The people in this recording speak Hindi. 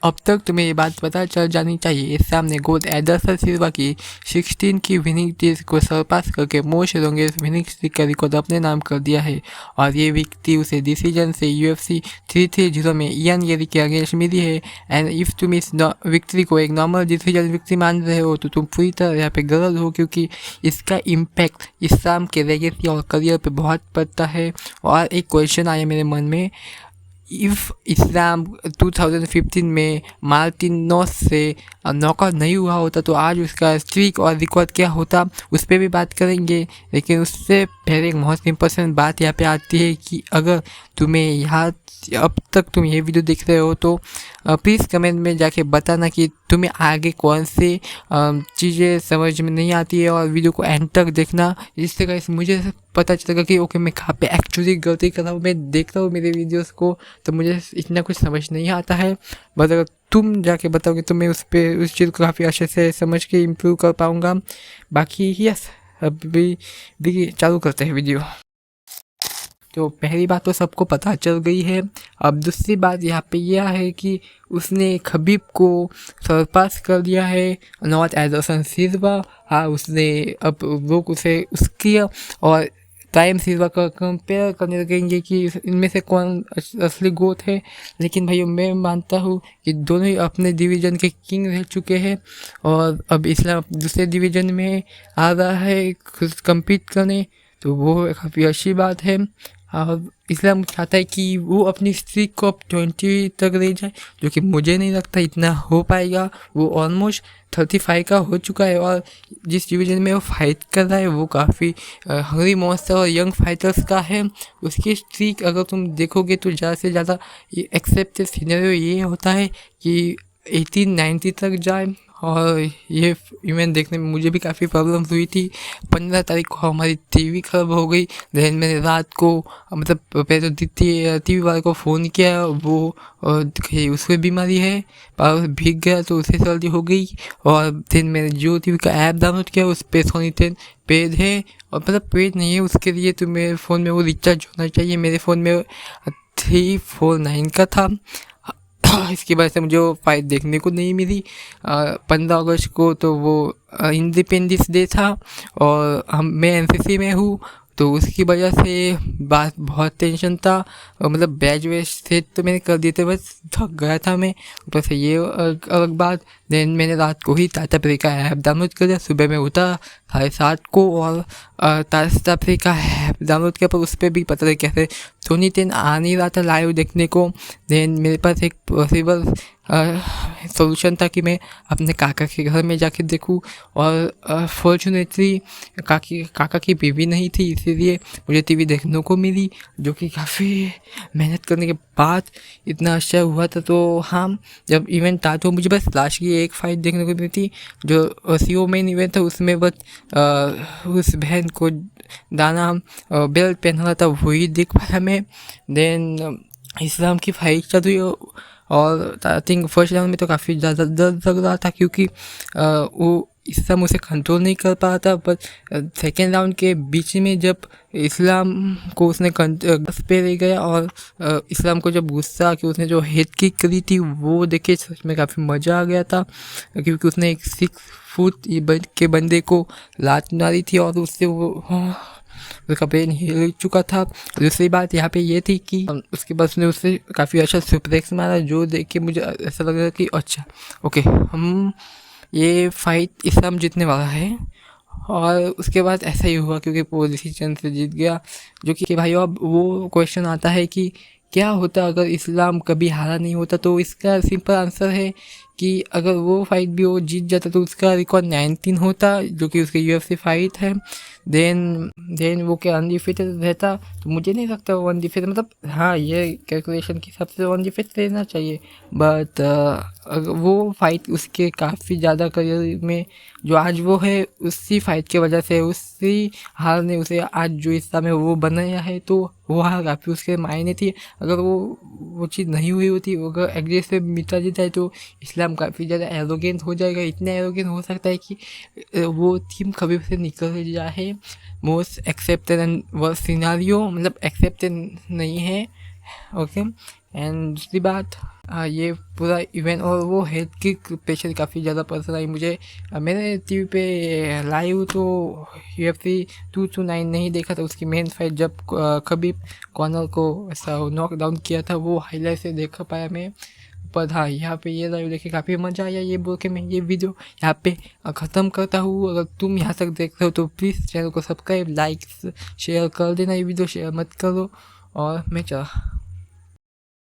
अब तक तुम्हें ये बात पता चल जानी चाहिए, इस्लाम ने गोल्ड एडरसन सिल्वा की 16 की विनिंग टीज को सरपास करके मोस्ट लॉन्गेस्ट विनिंग स्ट्रीक का रिकॉर्ड अपने नाम कर दिया है। और ये विक्ट्री उसे डिसीजन से UFC 330 में इयान गेरी के अगेंस्ट मिली है। एंड इफ़ तुम इस विक्ट्री को एक नॉर्मल डिसीजन विक्ट्री मान रहे हो तो तुम पूरी तरह यहाँ पे गलत हो, क्योंकि इसका इम्पैक्ट इस्लाम के लेगेसी और करियर पे बहुत पड़ता है। और एक क्वेश्चन आया मेरे मन में, इफ़ इस्लाम 2015 में मार्टिनोस से नॉकआउट नहीं हुआ होता तो आज उसका स्ट्रीक और रिकॉर्ड क्या होता, उस पर भी बात करेंगे। लेकिन उससे पहले एक बहुत इंपॉर्टेंट बात यहाँ पे आती है कि अगर तुम्हें यहाँ अब तक तुम ये वीडियो देख रहे हो तो प्लीज़ कमेंट में जाके बताना कि तुम्हें आगे कौन से चीज़ें समझ में नहीं आती है, और वीडियो को एंड तक देखना, जिससे गाइस मुझे पता चलेगा कि ओके मैं कहाँ पे एक्चुअली गलती कर रहा हूँ। मैं देखता हूँ मेरे वीडियोस को तो मुझे इतना कुछ समझ नहीं आता है, बस अगर तुम जाके बताओगे तो मैं उस चीज़ को काफ़ी अच्छे से समझ के इम्प्रूव कर पाऊँगा। बाकी यस, अभी भी चालू करते हैं वीडियो। तो पहली बात तो सबको पता चल गई है। अब दूसरी बात यहाँ पे यह है कि उसने खबीब को सरपास कर दिया है, नॉट एडरसन सिल्वा। हाँ, उसने अब लोग उसे उसकी और प्राइम सिल्वा का कंपेयर करने लगेंगे कि इनमें से कौन असली गोट है। लेकिन भाई मैं मानता हूँ कि दोनों ही अपने डिवीज़न के किंग रह चुके हैं, और अब इस्लाम दूसरे डिवीज़न में आ रहा है कम्पीट करने, तो वो काफ़ी अच्छी बात है। और इस्लाम चाहता है कि वो अपनी स्ट्रीक को अब 20 तक ले जाए, जो कि मुझे नहीं लगता इतना हो पाएगा। वो ऑलमोस्ट 35 का हो चुका है, और जिस डिवीज़न में वो फाइट कर रहा है वो काफ़ी हंगरी मॉन्स्टर और यंग फाइटर्स का है। उसकी स्ट्रीक अगर तुम देखोगे तो ज़्यादा से ज़्यादा एक्सेप्टेड सिनेरियो ये होता है कि 1890 तक जाए। और ये इवेंट देखने में मुझे भी काफ़ी प्रॉब्लम हुई थी। 15 तारीख को हमारी टीवी खराब हो गई, देन मैंने रात को मतलब पहले तो टीवी वाले को फ़ोन किया, वो उसको बीमारी है, पावर भीग गया तो उससे सर्दी हो गई। और देन मैंने जियो टीवी का ऐप डाउनलोड किया, उस पर सोनी 10 पेड है, और मतलब पेड नहीं है उसके लिए तो मेरे फ़ोन में वो रिचार्ज होना चाहिए। मेरे फ़ोन में 349 का था। इसकी वजह से मुझे वो फाइट देखने को नहीं मिली। 15 अगस्त को तो वो इंडिपेंडेंस डे था, और मैं एनसीसी में हूँ, तो उसकी वजह से बात बहुत टेंशन था। मतलब बैच वैच से तो मैंने कर दिए थे, बस थक गया था मैं, ऊपर से ये अलग बात। देन मैंने रात को ही टाटा प्ले का ऐप डाउनलोड कर दिया, सुबह में उठा 7:30 को, और टाटा प्ले का ऐप डाउनलोड किया, पर उस पर भी पता नहीं कैसे सोनी 10 आ नहीं रहा था लाइव देखने को। देन मेरे पास एक पॉसिबल सोल्यूशन था कि मैं अपने काका के घर में जाके देखूं, और फॉर्चुनेटली काका की बीवी नहीं थी, इसीलिए मुझे टीवी देखने को मिली, जो कि काफ़ी मेहनत करने के बाद इतना अच्छा हुआ था। तो हाँ, जब इवेंट था तो मुझे बस लास्ट की एक फाइट देखने को मिली थी, जो सीओ मेन इवेंट था, उसमें बस उस बहन को दाना बेल्ट पहना था वही देख पाया मैं। देन इस्लाम की फाइट चल रही, और आई थिंक फर्स्ट राउंड में तो काफ़ी ज़्यादा दर्द लग रहा था, क्योंकि वो इस्लाम उसे कंट्रोल नहीं कर पा रहा था। बट सेकेंड राउंड के बीच में जब इस्लाम को उसने बस पे ले गया, और इस्लाम को जब गुस्सा कि उसने जो हेड किक करी थी वो देखे सच में काफ़ी मज़ा आ गया था, क्योंकि उसने एक 6 फुट के बंदे को लात मारी थी, और उससे वो उसका ब्रेन हिल चुका था। दूसरी बात यहाँ पे ये थी कि उसके बाद उसने उससे काफ़ी अच्छा सुप्लेक्स मारा, जो देख के मुझे ऐसा लग रहा कि अच्छा ओके, हम ये फाइट इस्लाम जीतने वाला है। और उसके बाद ऐसा ही हुआ, क्योंकि वो डिसीजन से जीत गया। जो कि भाई अब वो क्वेश्चन आता है कि क्या होता अगर इस्लाम कभी हारा नहीं होता, तो इसका सिंपल आंसर है कि अगर वो फाइट भी वो जीत जाता तो उसका रिकॉर्ड 19 होता, जो कि उसकी UFC फाइट है। देन वो क्या अनडिफिटेड रहता, तो मुझे नहीं लगता वो अनडिफिटेड, मतलब हाँ ये कैलकुलेशन के हिसाब से अनडिफिटेड रहना चाहिए। बट वो फाइट उसके काफ़ी ज़्यादा करियर में जो आज वो है, उसी फाइट की वजह से, उसी हार ने उसे आज जो हिस्सा में वो बनाया है, तो वो हार काफ़ी उसके मायने थी। अगर वो चीज़ नहीं हुई होती, अगर एग्रेस से मिटा जाता है तो इस्लाम काफ़ी ज़्यादा एरोगेंट हो जाएगा। इतना एरोगेंट हो सकता है कि वो टीम कभी से निकल जाए। Most accepted and worst scenario, मतलब एक्सेप्टेड नहीं है ओके, एंड दूसरी बात ये पूरा इवेंट और वो हेड किक प्रेशर काफ़ी ज़्यादा पसंद आई मुझे। मैंने टीवी पे लाइव तो UFC 229 नहीं देखा था, उसकी मेन फाइट जब खबीब कॉनर को ऐसा नॉक डाउन किया था वो हाईलाइट से देख पाया मैं। पर हाँ, यहाँ पे ये लाइव देखे काफ़ी मज़ा आया। ये बोल के मैं ये वीडियो यहाँ पे ख़त्म करता हूँ। अगर तुम यहाँ तक देख रहे हो तो प्लीज़ चैनल को सब्सक्राइब, लाइक, शेयर कर देना। ये वीडियो शेयर मत करो और मैं चला।